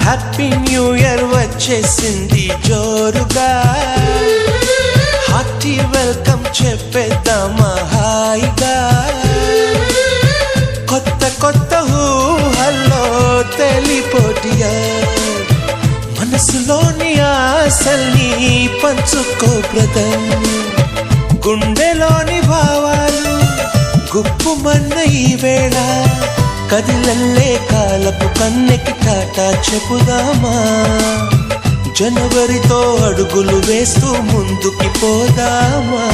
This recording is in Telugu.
హ్యాపీ న్యూ ఇయర్ వచ్చేసింది జోరుగా, హార్టీ వెల్కమ్ చెప్పేద్దామా హాయిగా. కొత్త కొత్త ఊహల్లో తెలిపోటియా, మనసులోని ఆశల్ని పంచుకో బ్రదర్. గుండెలోని భావాలు గుప్పుమన్న ఈ వేళ, కదిలల్లే కాలపు కన్నెకి టాటా చెప్పుదామా. జనవరితో అడుగులు వేస్తూ ముందుకి పోదామా.